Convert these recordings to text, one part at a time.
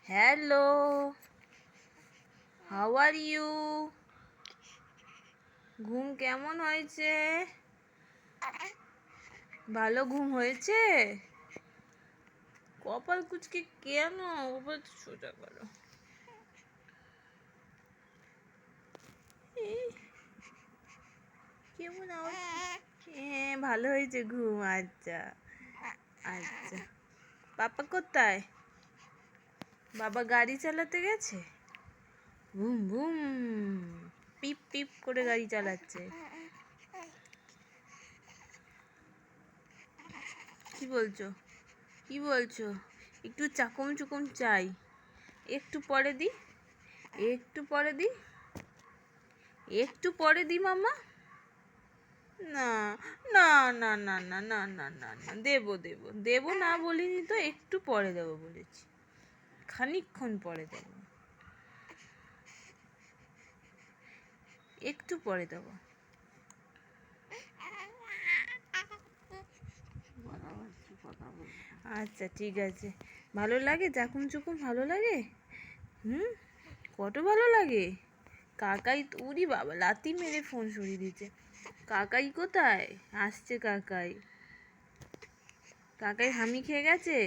Hello, how are you? ঘুম কেমন হয়েছে? ভালো ঘুম হয়েছে? কপাল কুচকে কেন? ওপর সোজা করো। কেমন আওয়াজ? হ্যাঁ, ভালো হয়েছে ঘুম। আচ্ছা আচ্ছা। পাপা কোথায়? বাবা গাড়ি চালাতে গেছে। বুম বুম পিপ পিপ করে গাড়ি চালাচ্ছে। কি বলছো? কি বলছো? একটু চাকম চুকম চাই। একটু পরে দি, একটু পরে দি, একটু পরে দি মামা। না না না না না না না না না, দেবো দেবো দেবো না বলিনি তো, একটু পরে দেবো বলেছি, খানিকক্ষণ পরে দেবো, একটু পরে দেবো। আচ্ছা ঠিক আছে। ভালো লাগে চাকুম চুকুম? ভালো লাগে? কত ভালো লাগে। কাকাই উরি বাবা লাথি মেরে ফোন সরিয়ে দিচ্ছে। কাকাই কোথায়? আসছে কাকাই। কাকাই হামি খেয়ে গেছে।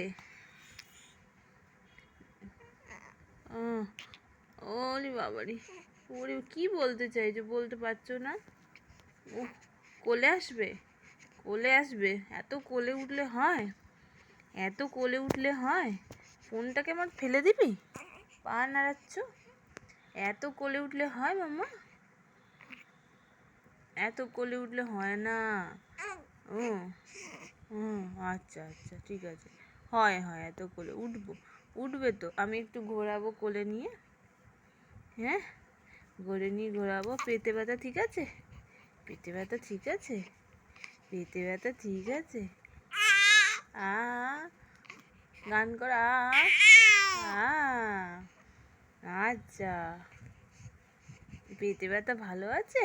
ওরে বাবারি, ওরে কি বলতে চাইছো? বলতে পারছো না? ও কোলে আসবে, কোলে আসবে। এত কোলে উঠলে হয়? এত কোলে উঠলে হয়? ফোনটাকে আমার ফেলে দিবি? পা নাড়াচ্ছ? এত কোলে উঠলে হয় মাম্মা? এত কোলে উঠলে হয় না। ও হুম, আচ্ছা আচ্ছা ঠিক আছে। হয় হয়, এত কোলে উঠবো। উঠবে তো, আমি একটু ঘোরাবো কোলে নিয়ে। হ্যাঁ, ঘোরে নিয়ে ঘোরাবো। পেটে ব্যথা ঠিক আছে? পেটে ব্যথা ঠিক আছে? পেটে ব্যথা ঠিক আছে? আ গান কর। আ আচ্ছা, পেটে ব্যথা ভালো আছে?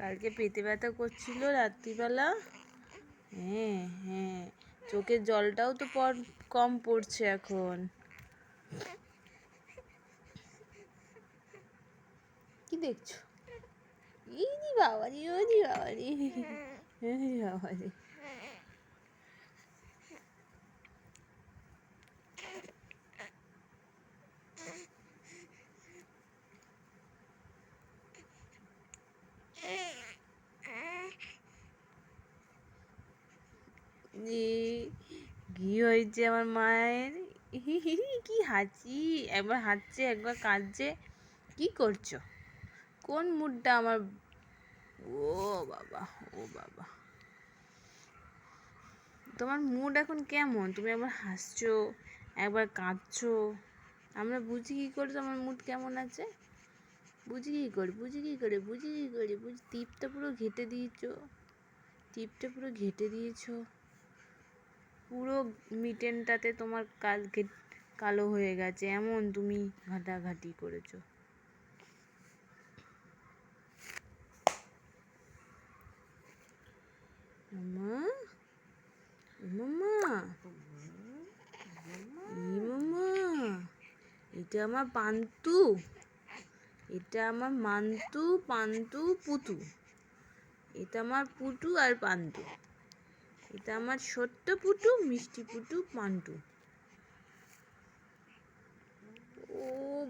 কালকে পেটে ব্যথা করছিল রাত্রিবেলা। হ্যাঁ হ্যাঁ, চোখের জলটাও তো কম পড়ছে এখন। কি দেখছো? ইনি বাবারি, ওরি বাবারি, ওরি বাবারি। কি হয়েছে আমার মায়ের? কি হাঁচি, একবার হাঁটছে একবার কাঁদছে। কি করছো? কোন মুডটা আমার? ও বাবা, ও বাবা, তোমার মুড এখন কেমন? তুমি একবার হাসছো একবার কাঁদছো, আমরা বুঝি কি করে তোমার মুড কেমন আছে? বুঝি কি করে, বুঝি কি করে, বুঝি কি করে? টিপটা পুরো ঘেটে দিয়েছো, টিপটা পুরো ঘেটে দিয়েছো। পুরো মিটেনটাতে তোমার কালো হয়ে গেছে, এমন তুমি ঘাটাঘাটি করেছো। মামা, মামা, মামা, এটা আমার পান্তু, এটা আমার মান্তু পান্তু পুতু, এটা আমার পুটু আর পান্তু, এটা আমার ছোট্ট পুটু মিষ্টি পুটু পান্টু। ও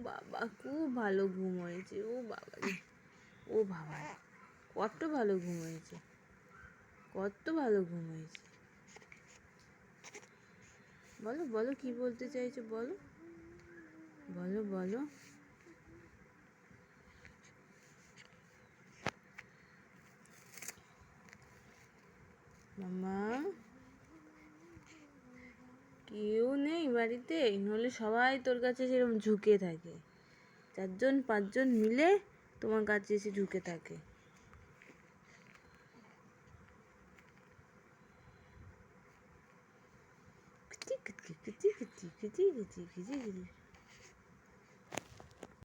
বাবা, খুব ভালো ঘুম হয়েছে। ও বাবা রে, ও বাবা, কত ভালো ঘুম হয়েছে, কত ভালো ঘুম হয়েছে। বলো বলো, কি বলতে চাইছো? বলো বলো বলো। মামা, কেউ নেই বাড়িতে? নইলে সবাই তোর কাছে সেরকম ঝুঁকে থাকে, 4-5জন মিলে তোমার কাছে এসে ঝুঁকে থাকে।